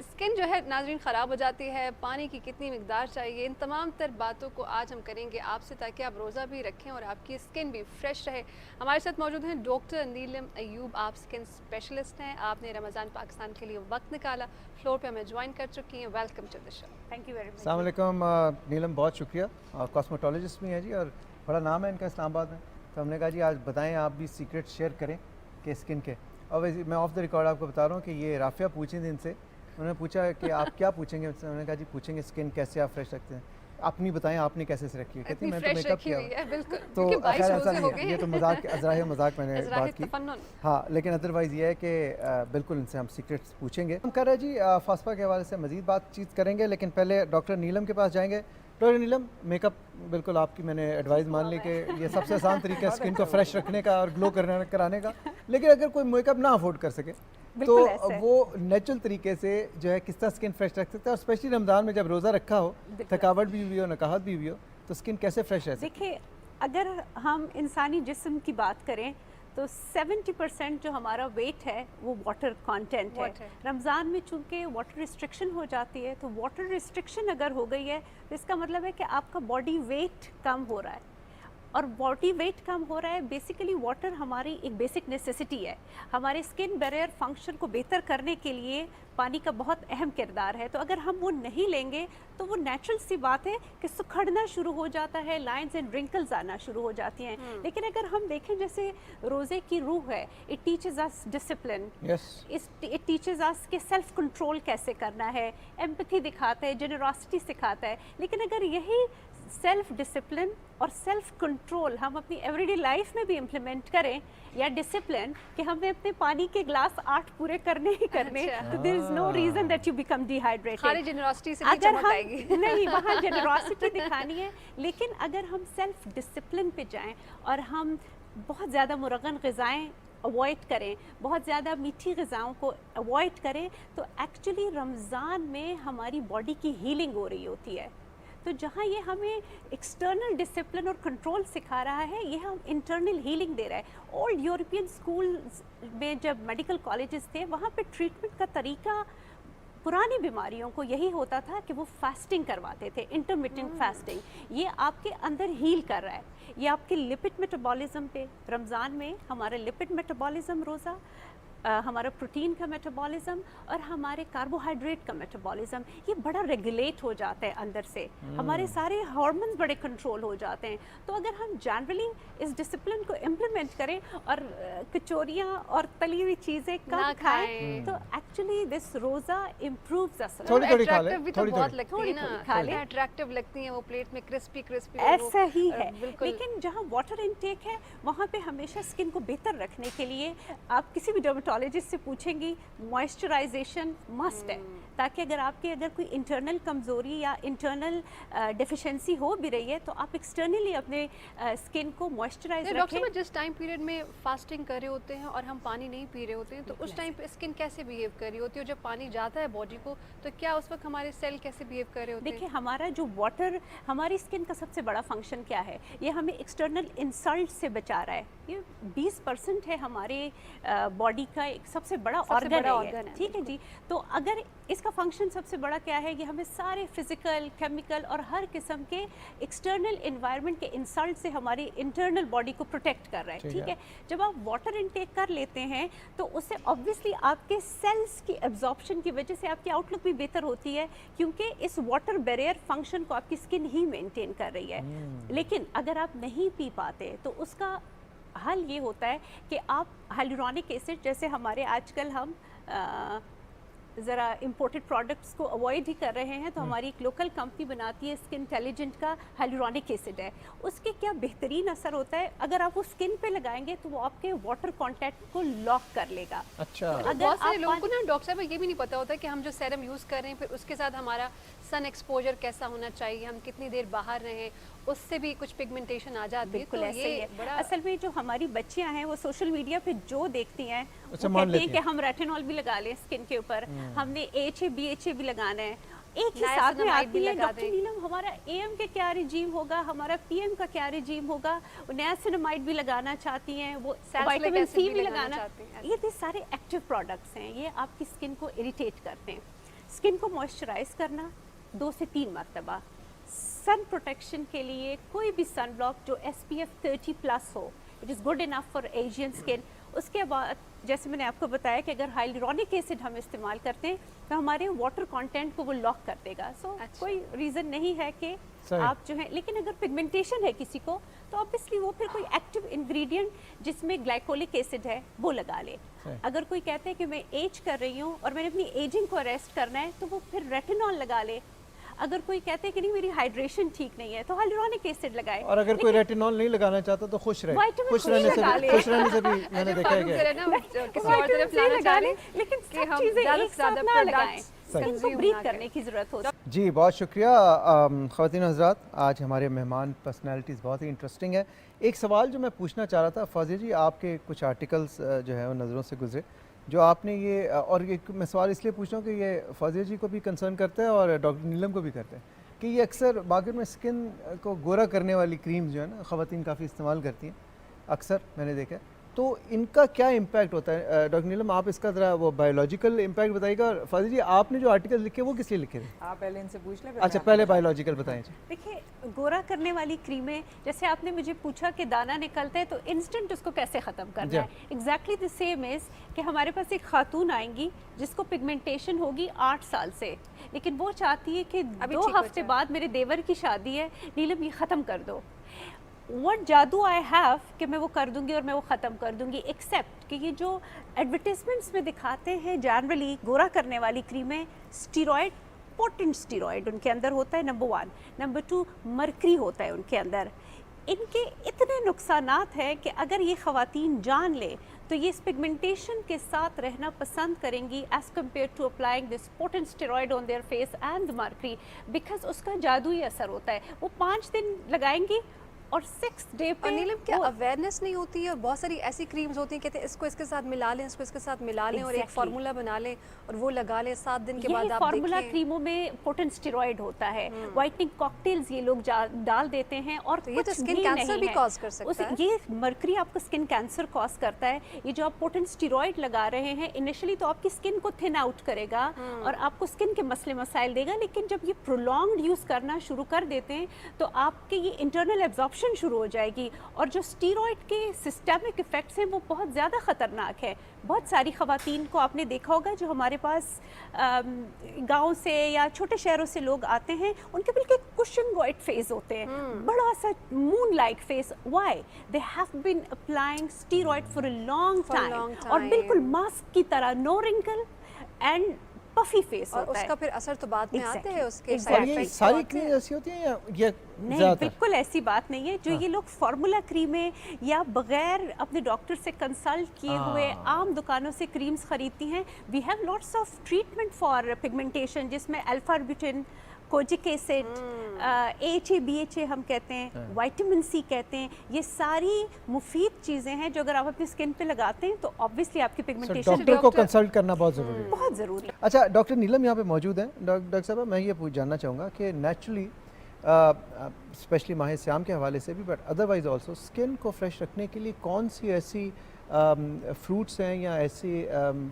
Skin जो है नाज़रीन ख़राब हो जाती है, पानी की कितनी मिकदार चाहिए, इन तमाम तर बातों को आज हम करेंगे आपसे ताकि आप रोज़ा भी रखें और आपकी स्किन भी फ्रेश रहे। हमारे साथ मौजूद हैं डॉक्टर नीलम अयूब, आप स्किन स्पेशलिस्ट हैं। आपने रमज़ान पाकिस्तान के लिए वक्त निकाला, फ्लोर पे हमें ज्वाइन कर चुकी हैं। Welcome to the show. Thank you very much. अस्सलाम वालेकुम नीलम, बहुत शुक्रिया। कॉस्मेटोलॉजिस्ट भी हैं जी और बड़ा नाम है इनका इस्लामाबाद में, तो हमने कहा जी आज बताएं, आप भी सीक्रेट शेयर करें कि स्किन के। और वैसे मैं ऑफ द रिकॉर्ड आपको बता रहा हूँ कि ये राफिया पूछी थी इनसे, उन्होंने पूछा कि आप क्या पूछेंगे, उन्होंने कहा जी पूछेंगे स्किन कैसे आप फ्रेश रखते हैं, अपनी बताएं आपने कैसे से रखी है। कहती मैं तो मेकअप किया तो खैर ऐसा नहीं है, ये तो मजाक अज़राह मजाक मैंने बात की। हाँ, लेकिन अदरवाइज़ ये है कि बिल्कुल इनसे हम सीक्रेट्स पूछेंगे। हम कर रहे हैं जी फास्पा के हवाले से मज़ीद बातचीत करेंगे, लेकिन पहले डॉक्टर नीलम के पास जाएंगे। डॉक्टर नीलम, मेकअप बिल्कुल आपकी मैंने एडवाइस मान ली कि ये सबसे आसान तरीका है स्किन को फ्रेश रखने का और ग्लो कराने का, लेकिन अगर कोई मेकअप ना अफोर्ड कर सके तो वो नेचुरल तरीके से जो है किस तरह स्किन फ्रेश रख सकते हैं, और स्पेशली रमज़ान में जब रोज़ा रखा हो, थकावट भी हुई हो, नकाहत भी हुई हो, तो स्किन कैसे फ्रेश रह सकती है? देखिए, अगर हम इंसानी जिस्म की बात करें तो 70% जो हमारा वेट है वो वाटर कंटेंट है। रमज़ान में चूंकि वाटर रिस्ट्रिक्शन हो जाती है, तो वाटर रिस्ट्रिक्शन अगर हो गई है तो इसका मतलब है कि आपका बॉडी वेट कम हो रहा है, और बॉडी वेट कम हो रहा है। बेसिकली वाटर हमारी एक बेसिक नेसेसिटी है। हमारे स्किन बैरियर फंक्शन को बेहतर करने के लिए पानी का बहुत अहम किरदार है। तो अगर हम वो नहीं लेंगे तो वो नेचुरल सी बात है कि सुखड़ना शुरू हो जाता है, लाइंस एंड रिंकल्स आना शुरू हो जाती हैं। लेकिन अगर हम देखें, जैसे रोज़े की रूह है, it teaches us discipline, it teaches us कि सेल्फ कंट्रोल कैसे करना है, एम्पैथी दिखाता है, जेनरोसिटी सिखाता है। लेकिन अगर यही सेल्फ डिसिप्लिन और सेल्फ कंट्रोल हम अपनी एवरीडे लाइफ में भी इम्प्लीमेंट करें, या डिसिप्लिन कि हमें अपने पानी के ग्लास 8 पूरे करने ही करने, तो there is no reason that you become dehydrated. खाली जेनरोसिटी से अगर हम नहीं, वहाँ जेनरोसिटी दिखानी है, लेकिन अगर हम सेल्फ डिसिप्लिन पे जाएं और हम बहुत ज़्यादा मुरगन ग़िज़ाएँ अवॉइड करें, बहुत ज़्यादा मीठी ग़िज़ाओं को अवॉइड करें, तो एक्चुअली रमज़ान में हमारी बॉडी की हीलिंग हो रही होती है। तो जहाँ ये हमें एक्सटर्नल डिसिप्लिन और कंट्रोल सिखा रहा है, ये हम इंटरनल हीलिंग दे रहा है। ओल्ड यूरोपियन स्कूल में जब मेडिकल कॉलेजेस थे, वहाँ पे ट्रीटमेंट का तरीका पुरानी बीमारियों को यही होता था कि वो फास्टिंग करवाते थे, इंटरमिटेंट फास्टिंग। ये आपके अंदर हील कर रहा है, ये आपके लिपिड मेटाबॉलिज्म पे, रमज़ान में हमारा लिपिड मेटाबॉलिज्म रोज़ा, हमारा प्रोटीन का मेटाबॉलिज्म और हमारे कार्बोहाइड्रेट का मेटाबॉलिज्म, ये बड़ा रेगुलेट हो जाता है अंदर से। हमारे सारे हार्मोन्स बड़े कंट्रोल हो जाते हैं। तो अगर हम जनरली इस डिसिप्लिन को इम्प्लीमेंट करें और कचौरियाँ और तली हुई चीज़ें कम खाएं, तो एक्चुअली दिस रोज़ा इम्प्रूव्स अस। अट्रैक्टिव भी तो बहुत लगती है ना, अट्रैक्टिव लगती हैं वो प्लेट में क्रिस्पी क्रिस्पी, ऐसा ही है। लेकिन जहाँ वाटर इनटेक है, वहाँ पे हमेशा स्किन को बेहतर रखने के लिए आप किसी भी डर्मेटोलॉजिस्ट से पूछेंगी, मॉइस्चराइजेशन मस्ट है, ताकि अगर कोई इंटरनल कमज़ोरी या इंटरनल डेफिशिएंसी हो भी रही है, तो आप एक्सटर्नली अपने स्किन को मॉइस्चराइज रखें। डॉक्टर, जिस टाइम पीरियड में फास्टिंग कर रहे होते हैं और हम पानी नहीं पी रहे होते हैं, तो उस टाइम पे स्किन कैसे बिहेव कर रही होती है? जब पानी जाता है बॉडी को, तो क्या उस वक्त हमारे सेल कैसे बिहेव कर रहे होते हैं? देखिए, हमारा जो वाटर, हमारी स्किन का सबसे बड़ा फंक्शन क्या है? ये हमें एक्सटर्नल इंसल्ट से बचा रहा है। ये 20% है हमारे बॉडी का एक सबसे बड़ा ऑर्गन है, ठीक है जी। तो अगर इसका फंक्शन सबसे बड़ा क्या है, ये हमें सारे फिजिकल, केमिकल और हर किस्म के एक्सटर्नल एनवायरनमेंट के इंसल्ट से हमारी इंटरनल बॉडी को प्रोटेक्ट कर रहा है, ठीक है। जब आप वाटर इनटेक कर लेते हैं, तो उससे ऑब्वियसली आपके सेल्स की एब्जॉर्प्शन की वजह से आपकी आउटलुक भी बेहतर होती है, क्योंकि इस वाटर बैरियर फंक्शन को आपकी स्किन ही मेंटेन कर रही है। लेकिन अगर आप नहीं पी पाते, तो उसका हल ये होता है कि आप हाइलुरोनिक एसिड, जैसे हमारे आजकल हम ज़रा इम्पोर्टेड प्रोडक्ट्स को अवॉइड ही कर रहे हैं, तो हमारी एक लोकल कंपनी बनाती है, स्किन इंटेलिजेंट का हाइलुरोनिक एसिड है। उसके क्या बेहतरीन असर होता है, अगर आप वो स्किन पे लगाएंगे तो वो आपके वाटर कॉन्टैक्ट को लॉक कर लेगा। अच्छा, तो बहुत सारे लोगों को ना डॉक्टर साहब ये भी नहीं पता होता कि हम जो सेरम यूज़ कर रहे हैं, फिर उसके साथ हमारा सन एक्सपोजर कैसा होना चाहिए, हम कितनी देर बाहर रहें, उससे भी कुछ पिगमेंटेशन आ जाती है। तो ये बड़ा असल में जो हमारी बच्चियां हैं, वो सोशल मीडिया पे जो देखती हैं, वो कहती हैं कि हम रेटिनॉल भी लगा लें स्किन के ऊपर, हमने AHA BHA भी लगाना है। एक ही साथ में आती है। डॉक्टर नीलम, हमारा AM का क्या रिजीम होगा, हमारा PM का क्या रिजीम होगा, नियासिनामाइड भी लगाना चाहती हैं, वो विटामिन C भी लगाना। ये सारे एक्टिव प्रोडक्ट्स हैं, ये आपकी स्किन को इरिटेट करते हैं। स्किन को मॉइस्चराइज करना 2 से 3 मरतबा। सन प्रोटेक्शन के लिए कोई भी सन ब्लॉक जो SPF 30+ हो, it is good enough for Asian skin. उसके बाद जैसे मैंने आपको बताया कि अगर हाइलुरोनिक एसिड हम इस्तेमाल करते हैं तो हमारे वाटर कंटेंट को वो लॉक कर देगा। सो कोई रीज़न नहीं है कि आप जो है, लेकिन अगर पिगमेंटेशन है किसी को तो ऑब्वियसली वो फिर कोई एक्टिव इंग्रेडिएंट जिसमें ग्लाइकोलिक एसिड है वो लगा ले। अगर कोई कहते हैं कि मैं एज कर रही हूँ और मैंने अपनी एजिंग को अरेस्ट करना है तो वो फिर रेटिनॉल लगा ले। अगर कोई कहते हैं कि नहीं मेरी हाइड्रेशन ठीक नहीं है तो हाइलुरोनिक एसिड लगाए। और अगर कोई रेटिनॉल नहीं लगाना चाहता तो खुश रहे, खुश रहने से भी मैंने देखा है लेकिन सब चीजें एक साथ ना लगाएं, स्किन को ब्रीथ करने की जरूरत होती है। जी बहुत शुक्रिया ख़वातीन हज़रात, आज हमारे मेहमान पर्सनैलिटीज़ बहुत ही इंटरेस्टिंग है। एक सवाल जो मैं पूछना चाह रहा था फाजिया जी, आपके कुछ आर्टिकल्स जो है वो नज़रों से गुजरे जो आपने ये, और ये मैं सवाल इसलिए पूछ रहा हूँ कि ये फाजिया जी को भी कंसर्न करता है और डॉक्टर नीलम को भी करता है कि ये अक्सर मार्केट में स्किन को गोरा करने वाली क्रीम जो है ना ख़वातीन काफ़ी इस्तेमाल करती हैं, अक्सर मैंने देखा है। तो इनका क्या इम्पैक्ट होता है? डॉक्टर नीलम आप इसका ज़रा वो बायोलॉजिकल इम्पैक्ट बताइएगा, और फाजिया जी आपने जो आर्टिकल लिखे वो किस लिए लिखे थे? आप पहले इनसे पूछ लें। अच्छा पहले बायोलॉजिकल बताएं। देखिए, गोरा करने वाली क्रीमें, जैसे आपने मुझे पूछा कि दाना निकलता है तो इंस्टेंट उसको कैसे ख़त्म करना है, एग्जैक्टली द सेम इज़ कि हमारे पास एक खातून आएंगी जिसको पिगमेंटेशन होगी 8 साल से, लेकिन वो चाहती है कि 2 हफ्ते बाद मेरे देवर की शादी है, नीलम ये ख़त्म कर दो। व्हाट जादू आई हैव कि मैं वो कर दूंगी और मैं वो ख़त्म कर दूंगी, एक्सेप्ट कि ये जो एडवर्टिजमेंट्स में दिखाते हैं जनरली गोरा करने वाली क्रीमें, स्टीरॉयड, पोटेंट स्टीरॉयड उनके अंदर होता है, नंबर 1, नंबर 2 मरकरी होता है उनके अंदर। इनके इतने नुकसानात हैं कि अगर ये ख़वातीन जान ले तो ये इस पिगमेंटेशन के साथ रहना पसंद करेंगी as compared to applying this potent steroid on their face and the mercury, because उसका जादुई असर होता है। वो 5 दिन लगाएंगी और 6th डे पे। नीलम क्या अवेयरनेस नहीं होती है? और बहुत सारी ऐसी क्रीम्स होती हैं कहते हैं इसको इसके साथ मिला लें, इसको इसके साथ मिला लें और एक फार्मूला बना लें और वो लगा लें, 7 दिन के बाद आप फार्मूला क्रीमों में पोटेंट स्टेरॉयड होता है, व्हाइटनिंग कॉकटेल्स ये लोग डाल देते हैं और तो ये तो स्किन कैंसर भी कॉज कर सकता है। ये मरकरी आपको स्किन कैंसर कॉज करता है। ये जो आप पोटेंट स्टेरॉयड लगा रहे हैं इनिशियली तो आपकी स्किन को थिन आउट करेगा और आपको स्किन के मसले मसाइल देगा, लेकिन जब ये प्रोलॉन्ग्ड यूज करना शुरू कर देते हैं तो आपके ये इंटरनल एब्जॉर्प्शन शुरू हो जाएगी और जो स्टीरॉयड के सिस्टेमिक इफेक्ट्स हैं वो बहुत ज़्यादा ख़तरनाक है। बहुत सारी ख़वातीन को आपने देखा होगा जो हमारे पास गांव से या छोटे शहरों से लोग आते हैं, उनके बिल्कुल कुशन वाइट फेस होते हैं, बड़ा सा moon like face. Why? They have been applying steroid for a long time और बिल्कुल मास्क की तरह, no wrinkle and puffy face और होता है। उसका फिर असर तो बाद में आते हैं उसके साइड इफेक्ट्स। सारी क्रीम ऐसी होती हैं या ये नहीं? बिल्कुल ऐसी बात नहीं है। जो ये लोग फार्मूला क्रीमें या बगैर अपने डॉक्टर से कंसल्ट किए हुए आम दुकानों से क्रीम्स खरीदती हैं, we have lots of treatment for pigmentation जिसमें alpha arbutin, kojic acid, AHA BHA हम कहते हैं, विटामिन C कहते हैं, ये सारी मुफीद चीज़ें हैं जो अगर आप अपनी स्किन पे लगाते हैं तो ऑब्वियसली आपकी पिगमेंटेशन। डॉक्टर को कंसल्ट करना बहुत ज़रूरी है, बहुत ज़रूरी है। अच्छा डॉक्टर नीलम यहाँ पे मौजूद हैं। डॉक्टर साहब मैं ये जानना चाहूँगा कि नेचुरली स्पेशली माह सियाम के हवाले से भी बट अदरवाइज ऑल्सो स्किन को फ्रेश रखने के लिए कौन सी ऐसी फ्रूट्स हैं या ऐसी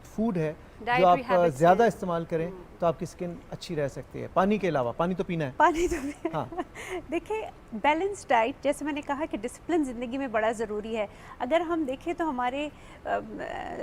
फूड है जो आप ज़्यादा इस्तेमाल करें तो आपकी स्किन अच्छी रह सकती है? पानी के अलावा, पानी तो पीना है, पानी तो हाँ। देखिए, बैलेंस डाइट, जैसे मैंने कहा कि डिसिप्लिन ज़िंदगी में बड़ा ज़रूरी है। अगर हम देखें तो हमारे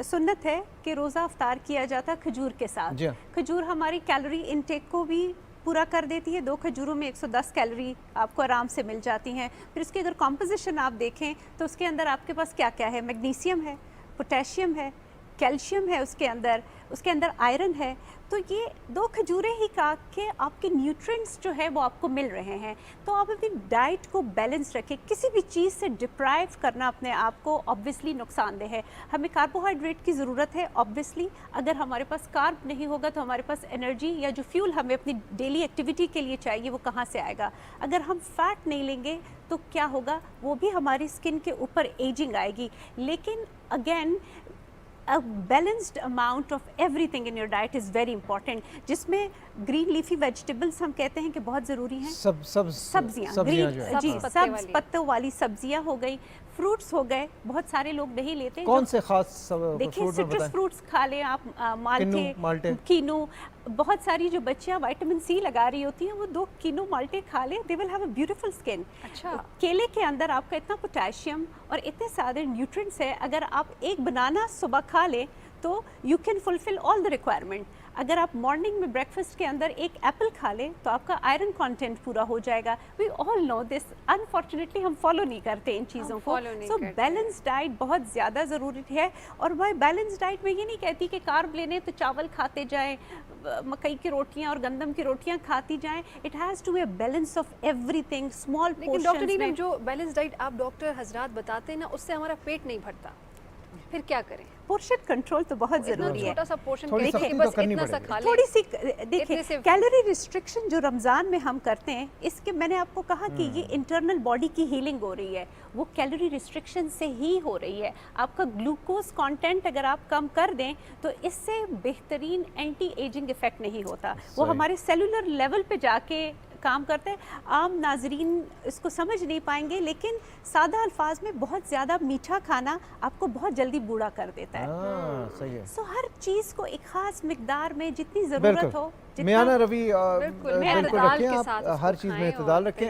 सुन्नत है कि रोज़ा अफ्तार किया जाता खजूर के साथ। खजूर हमारी कैलोरी इनटेक को भी पूरा कर देती है। 2 खजूरों में 110 कैलोरी आपको आराम से मिल जाती हैं। फिर उसकी अगर कॉम्पोजिशन आप देखें तो उसके अंदर आपके पास क्या क्या है? मैग्नीशियम है, पोटेशियम है, कैल्शियम है उसके अंदर आयरन है। तो ये 2 खजूरें ही खा के आपके न्यूट्रिएंट्स जो है वो आपको मिल रहे हैं। तो आप अपनी डाइट को बैलेंस रखें। किसी भी चीज़ से डिप्राइव करना अपने आप को ऑब्वियसली नुकसानदेह है। हमें कार्बोहाइड्रेट की ज़रूरत है ऑब्वियसली। अगर हमारे पास कार्ब नहीं होगा तो हमारे पास एनर्जी या जो फ्यूल हमें अपनी डेली एक्टिविटी के लिए चाहिए वो कहाँ से आएगा? अगर हम फैट नहीं लेंगे तो क्या होगा? वो भी हमारी स्किन के ऊपर एजिंग आएगी। लेकिन again a balanced amount of everything in your diet is very important, जिसमें ग्रीन लीफी वेजिटेबल्स हम कहते हैं कि बहुत ज़रूरी हैं। सब्जियाँ जी, सब्ज़ पत्तों वाली सब्जियाँ हो गई, फ्रूट्स हो गए, बहुत सारे लोग नहीं लेते। कौन से खास देखिए, सिट्रस फ्रूट्स खा लें आप, माल्टे, कीनू, बहुत सारी जो बच्चियां विटामिन सी लगा रही होती हैं वो 2 किलो माल्टे खा ले, they will have a beautiful skin. अच्छा। केले के अंदर आपका इतना पोटेशियम और इतने सारे न्यूट्रिएंट्स है, अगर आप एक बनाना सुबह खा लें तो you can fulfil all the requirement. अगर आप मॉर्निंग में ब्रेकफास्ट के अंदर एक एप्पल खा लें तो आपका आयरन कंटेंट पूरा हो जाएगा। We all know this, unfortunately हम फॉलो नहीं करते इन चीज़ों को। follow नहीं सो करते। बैलेंस डाइट बहुत ज़्यादा ज़रूरी है। और बाय बैलेंस डाइट में ये नहीं कहती कि कार्ब लेने तो चावल खाते जाएं, मकई की रोटियां और गंदम की रोटियां खाती जाएं। It has to be a balance of everything, small लेकिन डॉक्टर पोर्शंस नीलम, में। जो बैलेंस डाइट आप डॉक्टर हजरात बताते हैं ना, उससे हमारा पेट नहीं भरता, फिर क्या करें? पोर्शन कंट्रोल तो बहुत इतना ज़रूरी है। छोटा सा पोर्शन थोड़ी कैसे कि सख्ती बस तो करनी इतना सा पड़ेगी। खा लें? थोड़ी सी इतने देखिए, से- कैलोरी रिस्ट्रिक्शन जो रमज़ान में हम करते हैं, इसके मैंने आपको कहा कि ये इंटरनल बॉडी की हीलिंग हो रही है, वो कैलोरी रिस्ट्रिक्शन से ही हो रही है। आपका ग्लूकोज कंटेंट अगर आप कम कर दें तो इससे बेहतरीन एंटी एजिंग इफेक्ट नहीं होता, वो सही। हमारे सेलुलर लेवल पे जाके काम करते हैं। आम नाजरीन इसको समझ नहीं पाएंगे, लेकिन सादा अल्फाज में बहुत ज़्यादा मीठा खाना आपको बहुत जल्दी बूढ़ा कर देता है। हाँ, सही है। सो हर चीज़ को एक खास मिकदार में जितनी ज़रूरत हो, बिल्कुल। मियाना रवि बिल्कुल, बिल्कुल एतदाल रखें के आप, साथ उसको हर चीज़ में खाएं एतदाल और रखें।